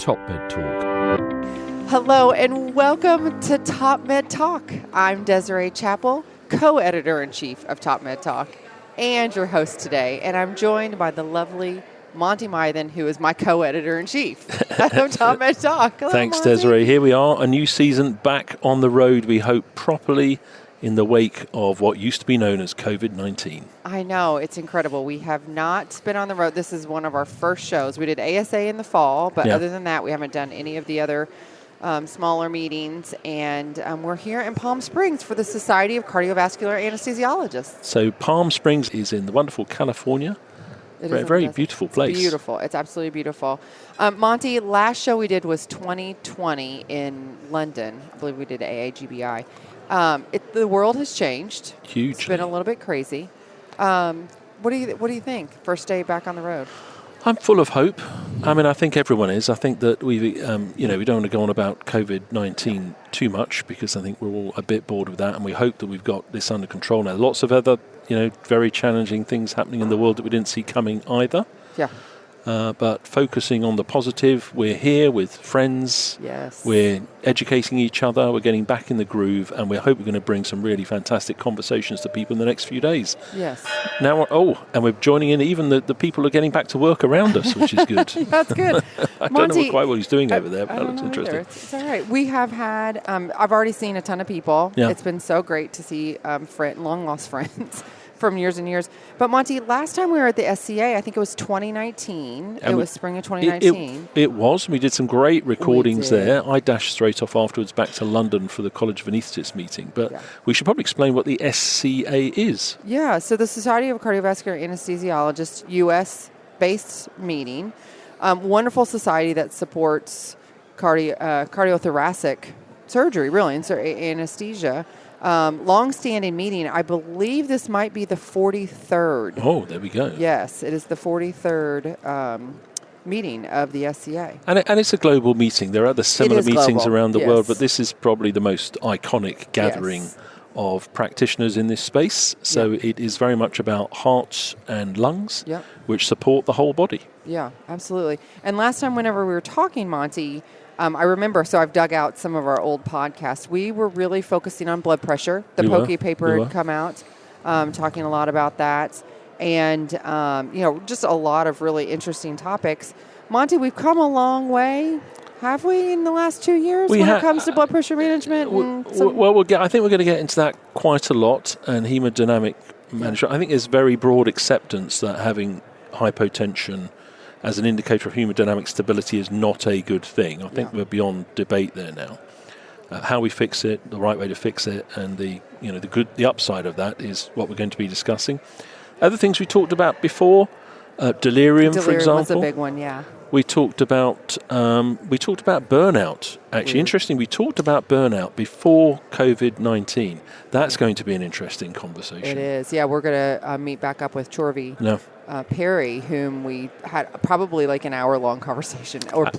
TopMedTalk. Hello and welcome to TopMedTalk. I'm Desiree Chappell, co-editor-in-chief of TopMedTalk and your host today. And I'm joined by the lovely Monty Mythen, who is my co-editor-in-chief of TopMedTalk. Hello, Thanks, Monty. Desiree. Here we are, a new season back on the road, we hope properly in the wake of what used to be known as COVID-19. I know, it's incredible. We have not been on the road. This is one of our first shows. We did ASA in the fall, but other than that, we haven't done any of the other smaller meetings. And we're here in Palm Springs for the Society of Cardiovascular Anesthesiologists. So Palm Springs is in the wonderful California. It Very, is very beautiful place. It's beautiful. It's absolutely beautiful. Monty, last show we did was 2020 in London. I believe we did AAGBI. The world has changed. Huge. It's been a little bit crazy. What do you think? First day back on the road. I'm full of hope. I mean, I think everyone is. I think that we don't want to go on about COVID-19 too much because I think we're all a bit bored with that, and we hope that we've got this under control now. Lots of other, very challenging things happening in the world that we didn't see coming either. Yeah. But focusing on the positive, we're here with friends. Yes. We're educating each other. We're getting back in the groove, and we hope we're going to bring some really fantastic conversations to people in the next few days. Yes. Now, and we're joining in. Even the people are getting back to work around us, which is good. That's good. I Monty, don't know quite what he's doing over there, but that looks interesting. It's all right. We have had. I've already seen a ton of people. Yeah. It's been so great to see long lost friends. From years and years. But Monty, last time we were at the SCA, I think it was 2019. It was spring of 2019. It was. We did some great recordings there. I dashed straight off afterwards back to London for the College of Anaesthetists meeting. But we should probably explain what the SCA is. Yeah, so the Society of Cardiovascular Anesthesiologists, U.S.-based meeting. Wonderful society that supports cardiothoracic surgery, really, and anesthesia. Long-standing meeting. I believe this might be the 43rd. Oh, there we go. Yes, it is the 43rd meeting of the SCA. And it's a global meeting. There are other similar meetings global. around the world, but this is probably the most iconic gathering of practitioners in this space. So it is very much about hearts and lungs, which support the whole body. Yeah, absolutely. And last time whenever we were talking, Monty, I remember, so I've dug out some of our old podcasts. We were really focusing on blood pressure. The POCI paper had come out, talking a lot about that. And, just a lot of really interesting topics. Monty, we've come a long way, have we, in the last 2 years when it comes to blood pressure management? I think we're going to get into that quite a lot. And hemodynamic management, I think there's very broad acceptance that having hypotension as an indicator of hemodynamic stability is not a good thing. I think we're beyond debate there now. How we fix it, the right way to fix it, and the upside of that is what we're going to be discussing. Other things we talked about before, delirium, for example. Delirium was a big one, yeah. We talked about burnout. Actually, interesting. We talked about burnout before COVID-19. That's going to be an interesting conversation. It is. Yeah, we're going to meet back up with Chorvey Perry, whom we had probably like an hour-long conversation, or an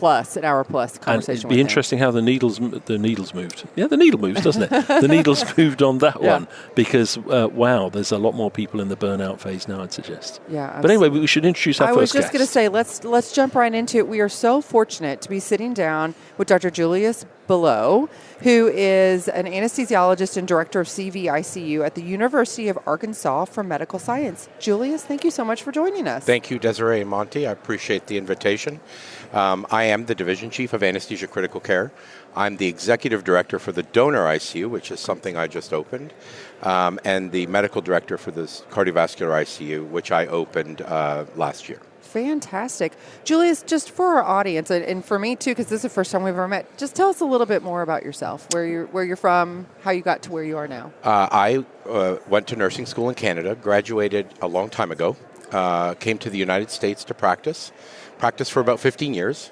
hour-plus conversation. And it'd be interesting how the needles moved. Yeah, the needle moves, doesn't it? The needles moved on that one because there's a lot more people in the burnout phase now, I'd suggest. Yeah. But anyway, we should introduce our first guest. I was just going to say, let's jump right into it. We are so fortunate to be sitting down with Dr. Julius Balogh, who is an anesthesiologist and director of CVICU at the University of Arkansas for Medical Science. Julius, thank you so much for joining us. Thank you, Desiree and Monty. I appreciate the invitation. I am the Division Chief of Anesthesia Critical Care. I'm the Executive Director for the Donor ICU, which is something I just opened, and the Medical Director for the Cardiovascular ICU, which I opened last year. Fantastic. Julius, just for our audience, and for me too, because this is the first time we've ever met, just tell us a little bit more about yourself, where you're from, how you got to where you are now. I went to nursing school in Canada, graduated a long time ago, came to the United States to practiced for about 15 years,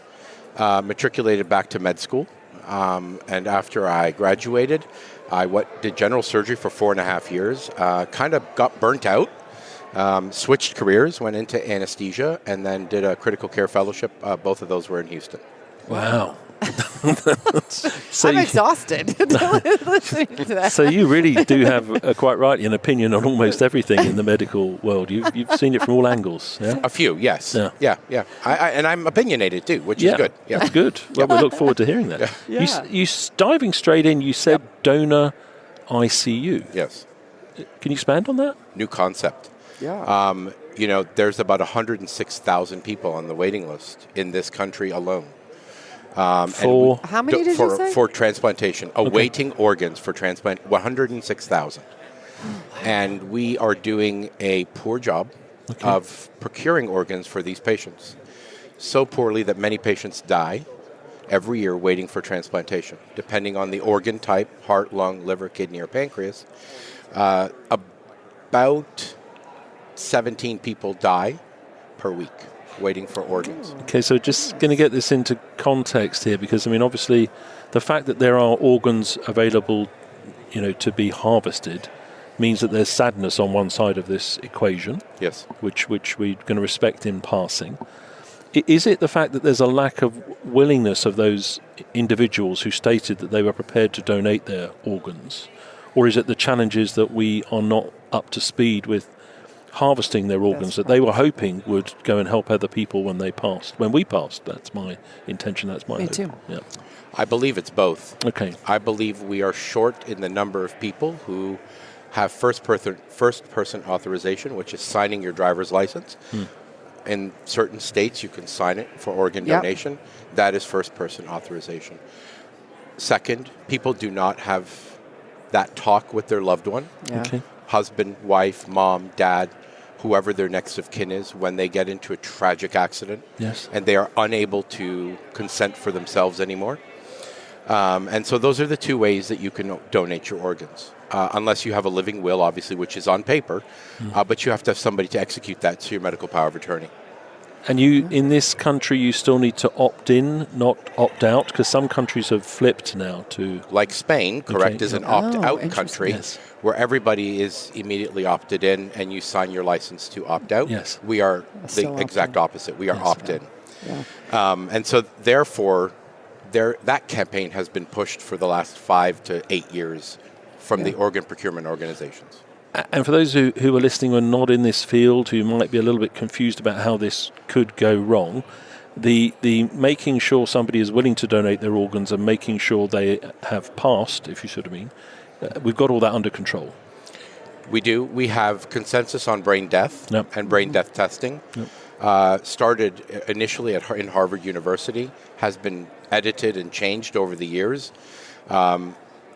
matriculated back to med school, and after I graduated, I did general surgery for 4.5 years, kind of got burnt out. Switched careers, went into anesthesia, and then did a critical care fellowship. Both of those were in Houston. Wow. So I'm exhausted listening to that. So you really do have, quite rightly, an opinion on almost everything in the medical world. You've seen it from all angles. Yeah? A few, yes. Yeah. And I'm opinionated too, which is good. Yeah, that's good. Well, we look forward to hearing that. Yeah. You diving straight in, you said donor ICU. Yes. Can you expand on that? New concept. Yeah. There's about 106,000 people on the waiting list in this country alone. For how many did you say? For transplantation, awaiting organs for transplant, 106,000. And we are doing a poor job of procuring organs for these patients. So poorly that many patients die every year waiting for transplantation, depending on the organ type, heart, lung, liver, kidney, or pancreas. About 17 people die per week waiting for organs. Okay, so just going to get this into context here, because, obviously, the fact that there are organs available, to be harvested means that there's sadness on one side of this equation. Yes. Which we're going to respect in passing. Is it the fact that there's a lack of willingness of those individuals who stated that they were prepared to donate their organs? Or is it the challenges that we are not up to speed with harvesting their organs that they were hoping would go and help other people when we passed? That's my intention. That's my hope. Me too. Yeah. I believe it's both. Okay. I believe we are short in the number of people who have first person authorization, which is signing your driver's license. In certain states, you can sign it for organ donation. That is first person authorization. Second, people do not have that talk with their loved one. Yeah. Okay. Husband, wife, mom, dad, whoever their next of kin is, when they get into a tragic accident. Yes. And they are unable to consent for themselves anymore. And so those are the two ways that you can donate your organs. Unless you have a living will, obviously, which is on paper, but you have to have somebody to execute that to your medical power of attorney. And you, in this country, you still need to opt in, not opt out, because some countries have flipped now to... Like Spain, correct, is an opt-out country where everybody is immediately opted in and you sign your license to opt out. Yes. We are the exact opposite. We are opt-in. And so, therefore, that campaign has been pushed for the last 5 to 8 years from the organ procurement organizations. And for those who are listening who are not in this field, who might be a little bit confused about how this could go wrong, the making sure somebody is willing to donate their organs and making sure they have passed, if you see what I mean, we've got all that under control. We do. We have consensus on brain death and brain death testing. Started initially in Harvard University, has been edited and changed over the years.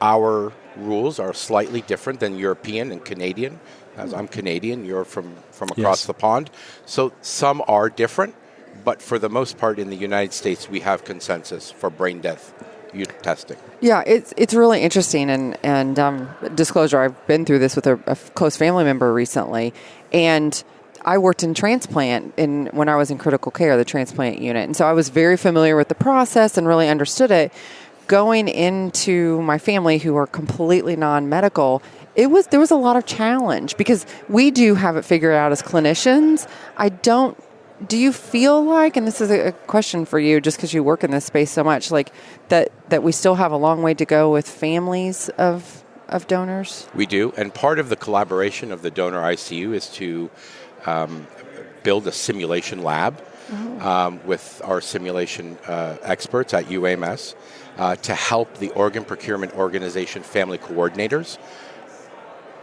Our rules are slightly different than European and Canadian. As I'm Canadian, you're from across the pond. So some are different, but for the most part in the United States, we have consensus for brain death testing. Yeah, it's really interesting. And disclosure, I've been through this with a close family member recently. And I worked in transplant when I was in critical care, the transplant unit. And so I was very familiar with the process and really understood it. Going into my family who are completely non-medical, there was a lot of challenge because we do have it figured out as clinicians. Do you feel like, and this is a question for you just because you work in this space so much, like that we still have a long way to go with families of donors? We do, and part of the collaboration of the donor ICU is to build a simulation lab with our simulation experts at UAMS. To help the organ procurement organization family coordinators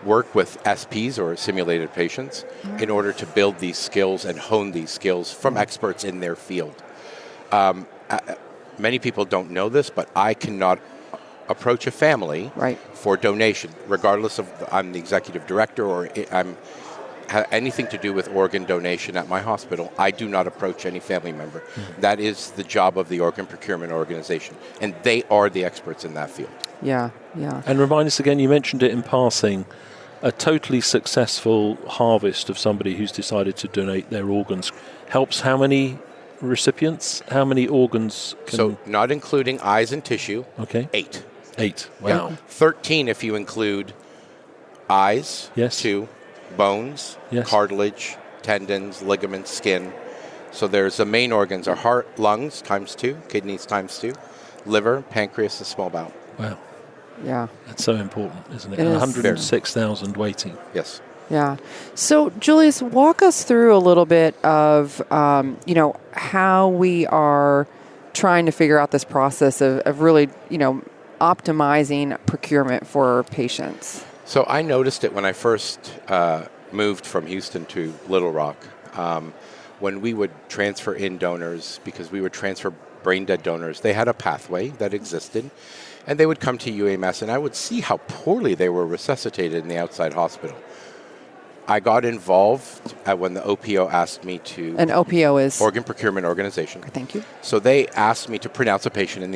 work with SPs or simulated patients in order to build these skills and hone these skills from experts in their field. Many people don't know this, but I cannot approach a family for donation, regardless of I'm the executive director or I'm anything to do with organ donation at my hospital. I do not approach any family member. That is the job of the organ procurement organization, and they are the experts in that field. Yeah. And remind us again, you mentioned it in passing, a totally successful harvest of somebody who's decided to donate their organs helps how many recipients? How many organs? So not including eyes and tissue, 8. 8, wow. Yeah. 13 if you include eyes, 2, bones, cartilage, tendons, ligaments, skin. So there's the main organs are heart, lungs times 2, kidneys times 2, liver, pancreas, and small bowel. Wow. Yeah. That's so important, isn't it? It is. 106,000 waiting. Yes. Yeah. So, Julius, walk us through a little bit of, how we are trying to figure out this process of really, optimizing procurement for patients. So I noticed it when I first moved from Houston to Little Rock. When we would transfer in donors, because we would transfer brain dead donors, they had a pathway that existed, and they would come to UAMS, and I would see how poorly they were resuscitated in the outside hospital. I got involved when the OPO asked me to... An OPO is? Organ Procurement Organization. Thank you. So they asked me to pronounce a patient in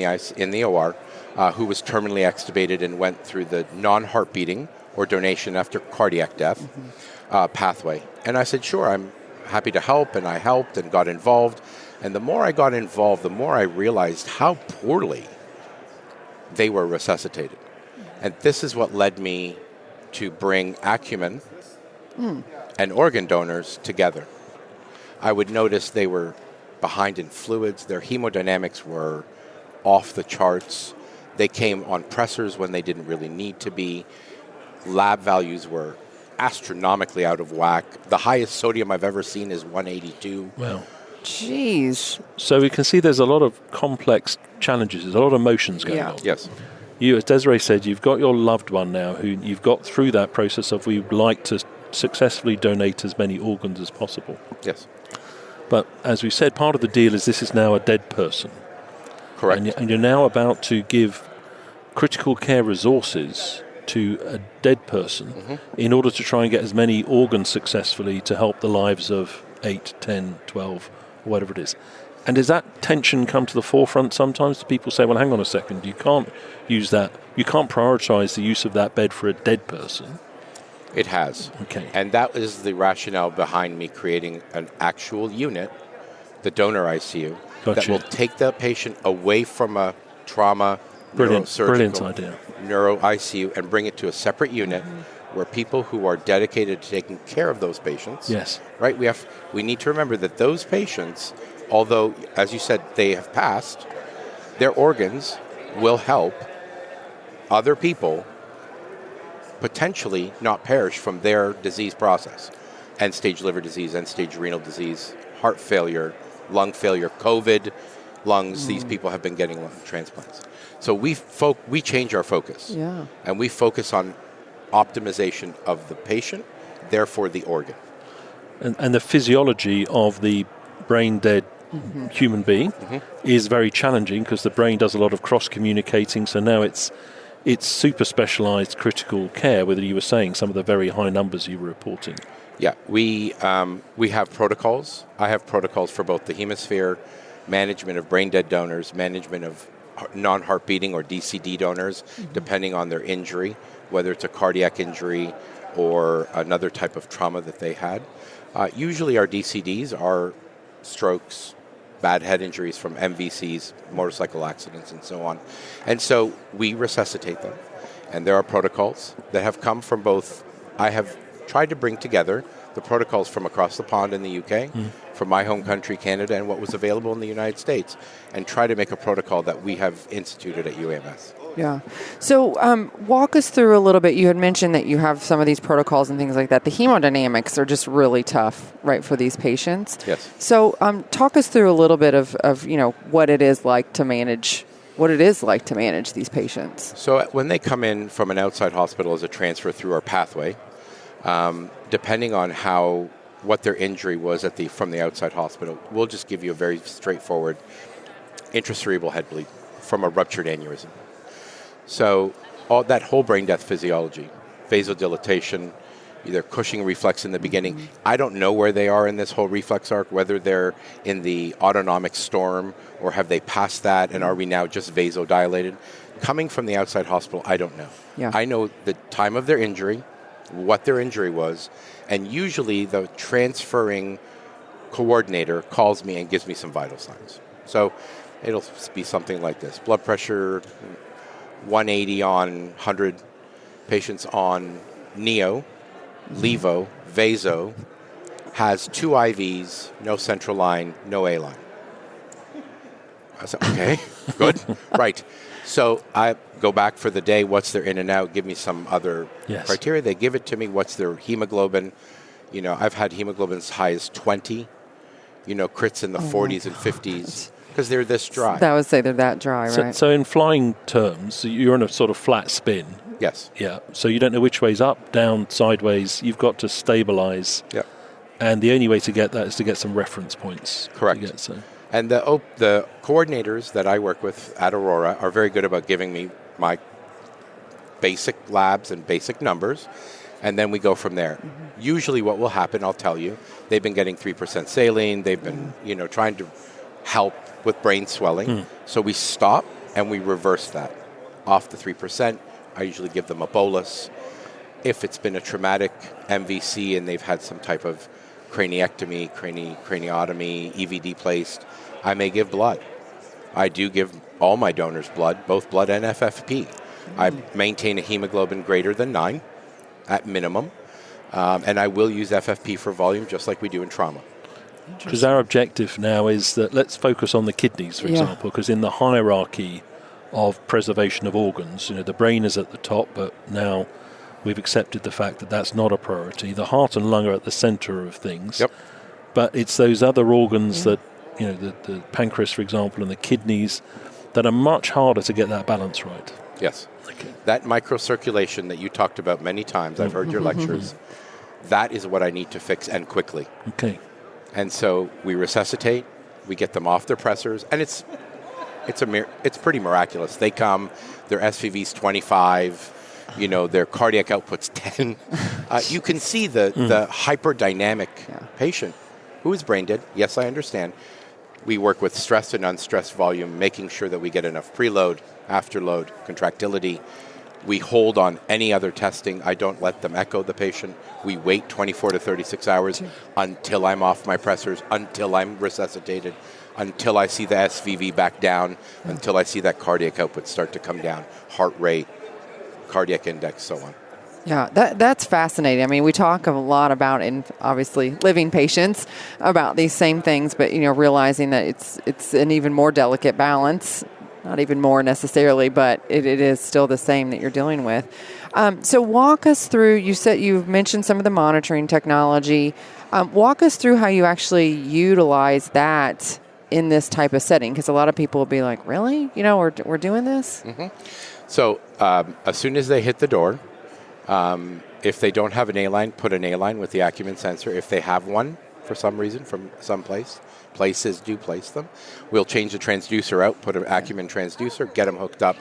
the OR who was terminally extubated and went through the non-heart beating or donation after cardiac death pathway. And I said, sure, I'm happy to help, and I helped and got involved. And the more I got involved, the more I realized how poorly they were resuscitated. And this is what led me to bring Acumen and organ donors together. I would notice they were behind in fluids. Their hemodynamics were off the charts. They came on pressors when they didn't really need to be. Lab values were astronomically out of whack. The highest sodium I've ever seen is 182. Wow. Jeez. So we can see there's a lot of complex challenges. There's a lot of emotions going on. Yes. You, as Desiree said, you've got your loved one now who you've got through that process of we'd like to successfully donate as many organs as possible. Yes. But as we said, part of the deal is this is now a dead person. Correct. And you're now about to give critical care resources to a dead person in order to try and get as many organs successfully to help the lives of 8, 10, 12, whatever it is. And does that tension come to the forefront sometimes? Do people say, well, hang on a second, you can't use that, you can't prioritize the use of that bed for a dead person? It has. Okay. And that is the rationale behind me creating an actual unit, the donor ICU, that will take the patient away from a trauma, Brilliant idea. neuro ICU and bring it to a separate unit where people who are dedicated to taking care of those patients. Yes. Right? We need to remember that those patients, although, as you said, they have passed, their organs will help other people potentially not perish from their disease process. End-stage liver disease, end-stage renal disease, heart failure, lung failure, COVID, lungs. These people have been getting lung transplants. So we change our focus. Yeah. And we focus on optimization of the patient, therefore the organ. And the physiology of the brain-dead human being is very challenging because the brain does a lot of cross-communicating. So now it's super specialized critical care, whether you were saying some of the very high numbers you were reporting. Yeah, we have protocols. I have protocols for both the hemisphere, management of brain-dead donors, management of non-heart beating or DCD donors, depending on their injury, whether it's a cardiac injury or another type of trauma that they had. Usually our DCDs are strokes, bad head injuries from MVCs, motorcycle accidents, and so on. And so we resuscitate them. And there are protocols that have come from both. I have tried to bring together the protocols from across the pond in the UK, from my home country, Canada, and what was available in the United States, and try to make a protocol that we have instituted at UAMS. Yeah. So walk us through a little bit. You had mentioned that you have some of these protocols and things like that. The hemodynamics are just really tough, right, for these patients. Yes. So talk us through a little bit of what it is like to manage these patients. So when they come in from an outside hospital as a transfer through our pathway, depending on what their injury was from the outside hospital, we'll just give you a very straightforward intracerebral head bleed from a ruptured aneurysm. So that whole brain death physiology, vasodilatation, either Cushing reflex in the beginning. I don't know where they are in this whole reflex arc, whether they're in the autonomic storm or have they passed that and are we now just vasodilated? Coming from the outside hospital, I don't know. Yeah. I know the time of their injury, what their injury was, and usually the transferring coordinator calls me and gives me some vital signs. So it'll be something like this. Blood pressure, 180 on 100, patients on Neo, Levo, Vaso, has 2 IVs, no central line, no A line. I said, okay, good, right. So I go back for the day, what's their in and out, give me some other criteria. They give it to me, what's their hemoglobin. You know, I've had hemoglobin as high as 20, you know, crits in the 40s and 50s, because they're this dry. I would say they're that dry, right? So in flying terms, you're in a sort of flat spin. Yes. Yeah. So you don't know which way's up, down, sideways. You've got to stabilize. Yeah. And the only way to get that is to get some reference points. Correct. And the coordinators that I work with at Aurora are very good about giving me my basic labs and basic numbers, and then we go from there. Mm-hmm. Usually what will happen, I'll tell you, they've been getting 3% saline. They've been, you know, trying to help with brain swelling. So we stop and we reverse that. Off the 3%, I usually give them a bolus. If it's been a traumatic MVC and they've had some type of craniectomy, craniotomy, EVD placed, I may give blood. I do give all my donors blood, both blood and FFP. I maintain a hemoglobin greater than 9 at minimum, and I will use FFP for volume just like we do in trauma. Because our objective now is that let's focus on the kidneys, for example, because in the hierarchy of preservation of organs, you know, the brain is at the top, but now we've accepted the fact that that's not a priority. The heart and lung are at the center of things. Yep. But it's those other organs that, you know, the pancreas, for example, and the kidneys that are much harder to get that balance right. Yes. Okay. That microcirculation that you talked about many times, I've heard your lectures, that is what I need to fix, and quickly. Okay. And so we resuscitate, we get them off their pressors, and it's pretty miraculous. They come, their SVV's 25, you know, their cardiac output's 10. You can see the hyperdynamic patient who is brain dead. Yes, I understand. We work with stressed and unstressed volume, making sure that we get enough preload, afterload, contractility. We hold on any other testing. I don't let them echo the patient. We wait 24 to 36 hours until I'm off my pressors, until I'm resuscitated, until I see the SVV back down, until I see that cardiac output start to come down, heart rate, cardiac index, so on. Yeah, that's fascinating. I mean, we talk a lot about, in obviously living patients, about these same things, but, you know, realizing that it's an even more delicate balance. Not even more necessarily, but it is still the same that you're dealing with. So walk us through, you said you've mentioned some of the monitoring technology. Walk us through how you actually utilize that in this type of setting, because a lot of people will be like, really? You know, we're doing this? Mm-hmm. So as soon as they hit the door, if they don't have an A-line, put an A-line with the Acumen sensor. If they have one for some reason from some places do place them, we'll change the transducer out, put an Acumen transducer, get them hooked up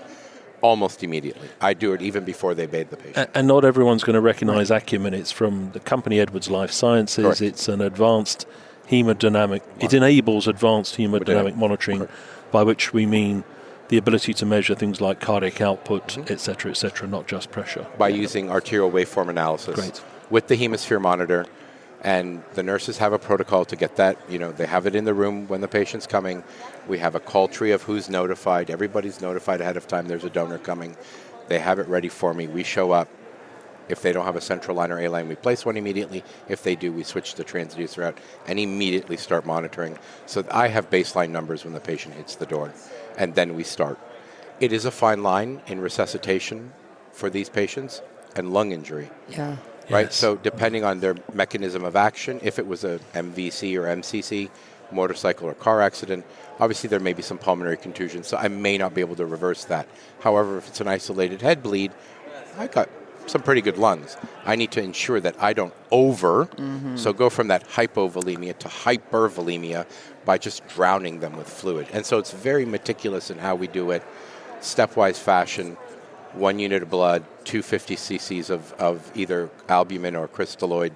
almost immediately. I do it even before they bathe the patient. And not everyone's going to recognize Acumen. It's from the company Edwards Life Sciences. Correct. It's an advanced hemodynamic. It enables advanced hemodynamic monitoring, by which we mean the ability to measure things like cardiac output, et cetera, not just pressure. By using arterial waveform analysis with the hemisphere monitor. And the nurses have a protocol to get that. You know, they have it in the room when the patient's coming. We have a call tree of who's notified. Everybody's notified ahead of time there's a donor coming. They have it ready for me. We show up. If they don't have a central line or A-line, we place one immediately. If they do, we switch the transducer out and immediately start monitoring. So I have baseline numbers when the patient hits the door, and then we start. It is a fine line in resuscitation for these patients and lung injury. Yeah. Right, Yes. so depending on their mechanism of action, if it was a MVC or MCC, motorcycle or car accident, obviously there may be some pulmonary contusion, so I may not be able to reverse that. However, if it's an isolated head bleed, I got some pretty good lungs. I need to ensure that I don't so go from that hypovolemia to hypervolemia by just drowning them with fluid. And so it's very meticulous in how we do it, stepwise fashion. 1 unit of blood, 250 cc's of either albumin or crystalloid,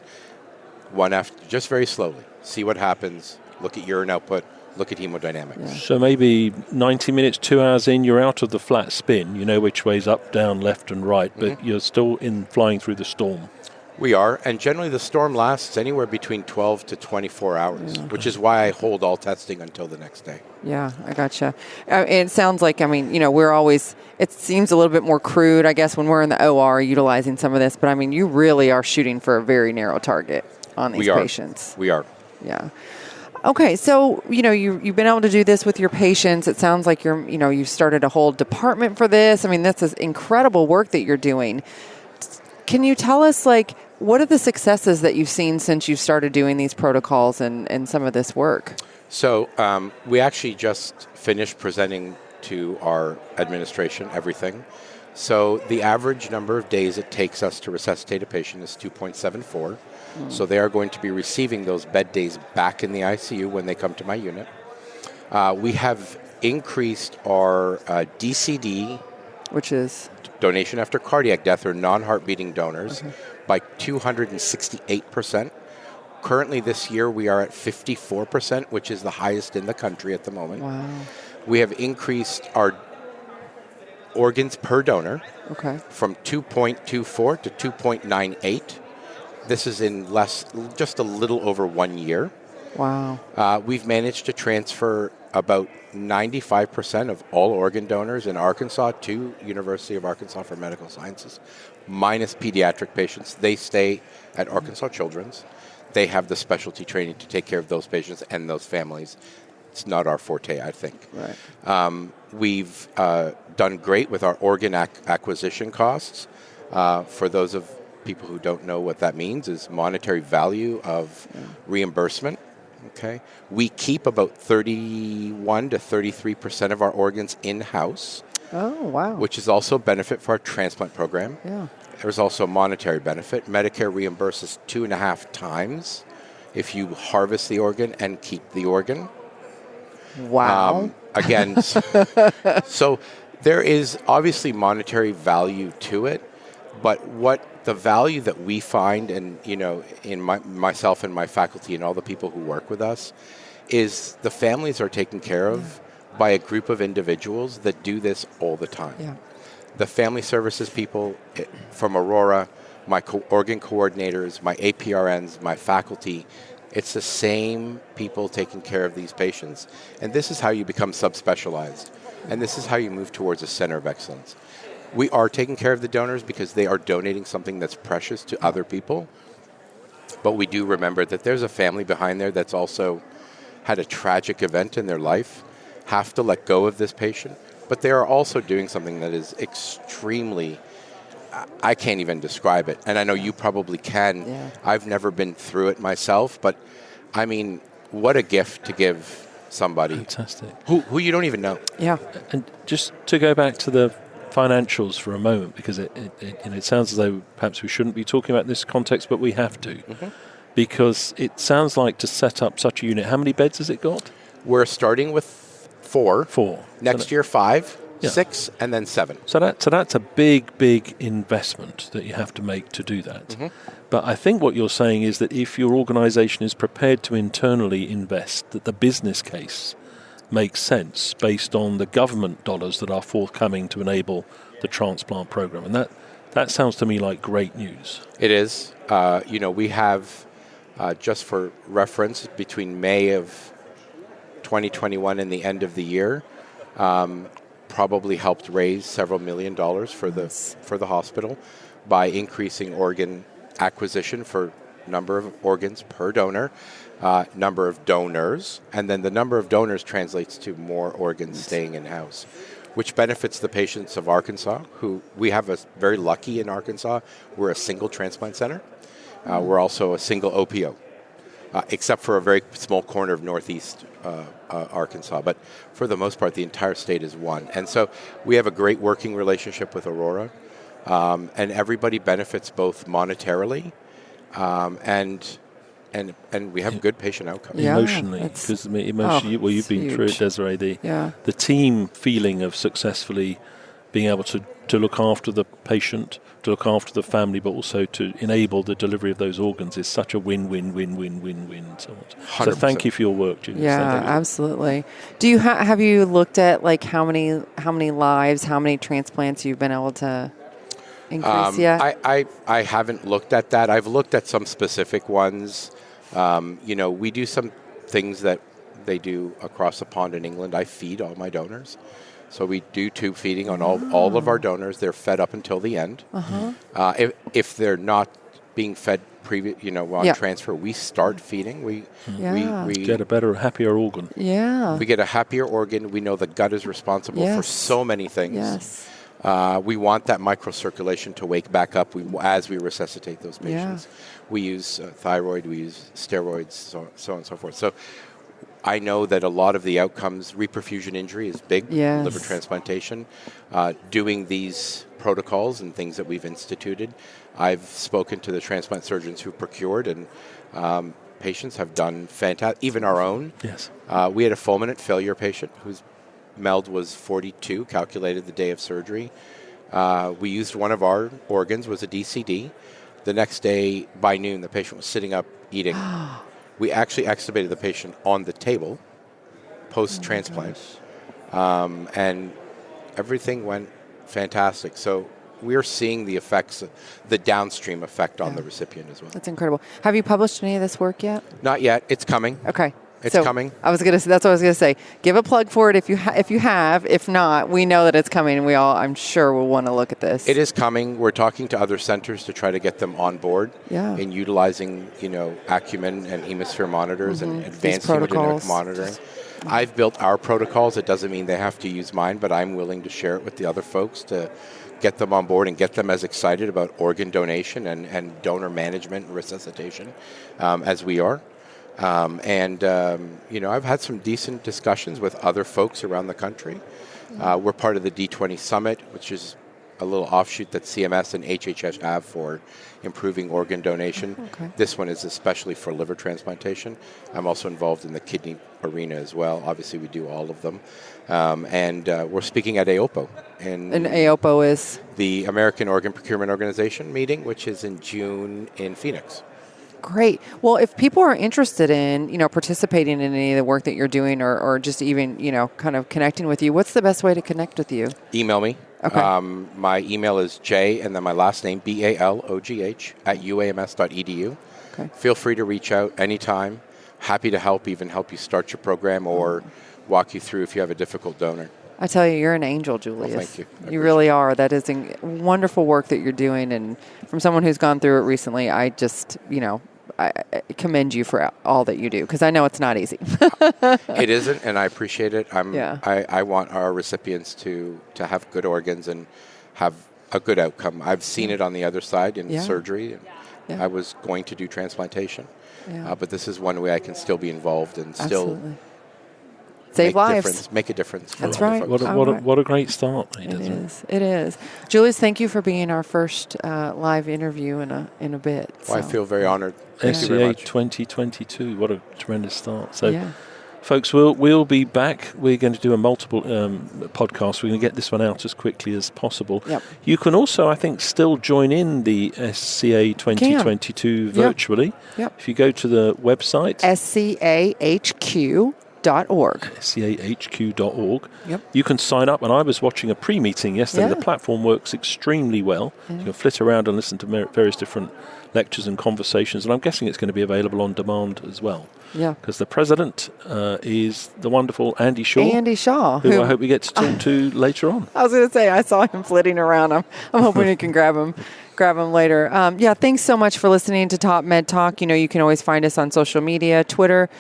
one after, just very slowly. See what happens, look at urine output, look at hemodynamics. Yeah. So maybe 90 minutes, 2 hours in, you're out of the flat spin. You know which way's up, down, left and right, but you're still flying through the storm. We are, and generally the storm lasts anywhere between 12 to 24 hours, which is why I hold all testing until the next day. Yeah, I gotcha. It sounds like, I mean, you know, we're always, it seems a little bit more crude, I guess, when we're in the OR utilizing some of this, but I mean, you really are shooting for a very narrow target on these patients. We are. Yeah. Okay, so you've been able to do this with your patients. It sounds like you've started a whole department for this. I mean, this is incredible work that you're doing. Can you tell us, what are the successes that you've seen since you've started doing these protocols and some of this work? So we actually just finished presenting to our administration everything. So the average number of days it takes us to resuscitate a patient is 2.74. So they are going to be receiving those bed days back in the ICU when they come to my unit. We have increased our DCD, which is donation after cardiac death or non-heart beating donors, by 268%. Currently this year we are at 54%, which is the highest in the country at the moment. Wow. We have increased our organs per donor from 2.24 to 2.98. This is in just a little over 1 year. Wow. We've managed to transfer about 95% of all organ donors in Arkansas to University of Arkansas for Medical Sciences, minus pediatric patients. They stay at Arkansas Children's. They have the specialty training to take care of those patients and those families. It's not our forte, I think. Right. We've done great with our organ acquisition costs. For those of people who don't know what that means, is monetary value of reimbursement. Okay, we keep about 31 to 33% of our organs in-house. Oh, wow. Which is also a benefit for our transplant program. Yeah. There's also a monetary benefit. Medicare reimburses 2.5 times if you harvest the organ and keep the organ. Wow. Again, so there is obviously monetary value to it, but what the value that we find, and in myself and my faculty and all the people who work with us, is the families are taken care of by a group of individuals that do this all the time. Yeah. The family services people from Aurora, my organ coordinators, my APRNs, my faculty, it's the same people taking care of these patients. And this is how you become subspecialized. And this is how you move towards a center of excellence. We are taking care of the donors because they are donating something that's precious to other people. But we do remember that there's a family behind there that's also had a tragic event in their life, have to let go of this patient. But they are also doing something that is extremely, I can't even describe it. And I know you probably can. Yeah. I've never been through it myself. But, I mean, what a gift to give somebody. Fantastic. Who you don't even know. Yeah. And just to go back to the financials for a moment, because it sounds as though perhaps we shouldn't be talking about this context, but we have to. Because it sounds like to set up such a unit, how many beds has it got? We're starting with 4. 4. Next year, 5, 6, and then 7. So that's a big investment that you have to make to do that. But I think what you're saying is that if your organisation is prepared to internally invest, that the business case makes sense based on the government dollars that are forthcoming to enable the transplant program. And that sounds to me like great news. It is. We have, just for reference, between May of 2021 and the end of the year, probably helped raise several $1 million for the hospital by increasing organ acquisition for number of organs per donor, number of donors, and then the number of donors translates to more organs staying in-house, which benefits the patients of Arkansas, who we have a very lucky in Arkansas. We're a single transplant center. We're also a single OPO, except for a very small corner of northeast Arkansas. But for the most part, the entire state is one. And so we have a great working relationship with Aurora, and everybody benefits both monetarily and we have good patient outcomes. Yeah, emotionally, because emotionally, you've been through it, Desiree. The team feeling of successfully being able to look after the patient, to look after the family, but also to enable the delivery of those organs is such a win-win-win-win-win-win. So thank you for your work, Julius. Yeah, absolutely. Do you have you looked at how many lives, how many transplants you've been able to increase yet? I haven't looked at that. I've looked at some specific ones. We do some things that they do across the pond in England. I feed all my donors. So we do tube feeding on all of our donors. They're fed up until the end. If they're not being fed on transfer. We start feeding. We get a better, happier organ. Yeah. We get a happier organ. We know the gut is responsible for so many things. Yes. We want that microcirculation to wake back up as we resuscitate those patients. Yeah. We use thyroid, we use steroids, so on and so forth. So I know that a lot of the outcomes, reperfusion injury is big, liver transplantation, doing these protocols and things that we've instituted. I've spoken to the transplant surgeons who procured, and patients have done fantastic, even our own. Yes. We had a fulminant failure patient whose MELD was 42, calculated the day of surgery. We used one of our organs, was a DCD. The next day, by noon, the patient was sitting up eating. We actually extubated the patient on the table, post-transplant, and everything went fantastic. So we're seeing the effects, the downstream effect on the recipient as well. That's incredible. Have you published any of this work yet? Not yet. It's coming. Okay. It's coming. That's what I was gonna say. Give a plug for it if you have. If not, we know that it's coming, and we all, I'm sure, will want to look at this. It is coming. We're talking to other centers to try to get them on board in utilizing, Acumen and hemisphere monitors and advanced hemodynamic monitoring. I've built our protocols. It doesn't mean they have to use mine, but I'm willing to share it with the other folks to get them on board and get them as excited about organ donation and donor management and resuscitation as we are. I've had some decent discussions with other folks around the country. We're part of the D20 Summit, which is a little offshoot that CMS and HHS have for improving organ donation. Okay. This one is especially for liver transplantation. I'm also involved in the kidney arena as well. Obviously, we do all of them. We're speaking at AOPO. And AOPO is? The American Organ Procurement Organization meeting, which is in June in Phoenix. Great. Well, if people are interested in, participating in any of the work that you're doing or just even, kind of connecting with you, what's the best way to connect with you? Email me. Okay. My email is J and then my last name, BALOGH @uams.edu. Okay. Feel free to reach out anytime. Happy to help you start your program or walk you through if you have a difficult donor. I tell you, you're an angel, Julius. Well, thank you. You really are. That is wonderful work that you're doing. And from someone who's gone through it recently, I just, I commend you for all that you do because I know it's not easy. It isn't, and I appreciate it. I want our recipients to have good organs and have a good outcome. I've seen it on the other side in surgery. And I was going to do transplantation, but this is one way I can still be involved and still save lives. Make a difference. That's right. What a great start. It is. Julius, thank you for being our first live interview in a bit. Well, I feel very honored. SCA 2022. What a tremendous start. So, folks, we'll be back. We're going to do a multiple podcast. We're going to get this one out as quickly as possible. Yep. You can also, I think, still join in the SCA 2022 virtually. Yep. If you go to the website. SCAHQ.org. SCAHQ.org. Yep. You can sign up, and I was watching a pre-meeting yesterday. The platform works extremely well. You can flit around and listen to various different lectures and conversations, and I'm guessing it's going to be available on demand as well. Yeah. Because the president is the wonderful Andy Shaw. Who I hope we get to talk to later on. I was going to say, I saw him flitting around. I'm hoping you can grab him later. Thanks so much for listening to TopMedTalk. You can always find us on social media, Twitter,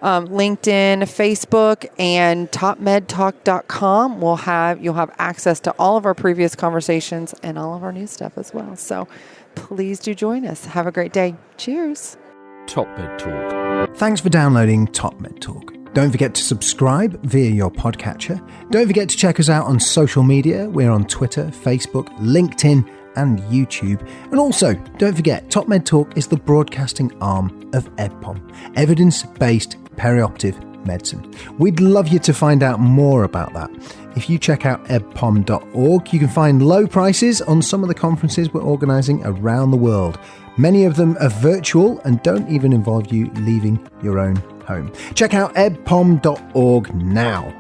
LinkedIn, Facebook, and TopMedTalk.com. You'll have access to all of our previous conversations and all of our new stuff as well. So please do join us. Have a great day. Cheers. TopMedTalk. Thanks for downloading TopMedTalk. Don't forget to subscribe via your podcatcher. Don't forget to check us out on social media. We're on Twitter, Facebook, LinkedIn, and YouTube. And also, don't forget, TopMedTalk is the broadcasting arm of EBPOM, Evidence-Based Perioperative Medicine. We'd love you to find out more about that. If you check out ebpom.org, you can find low prices on some of the conferences we're organising around the world. Many of them are virtual and don't even involve you leaving your own home. Check out ebpom.org now.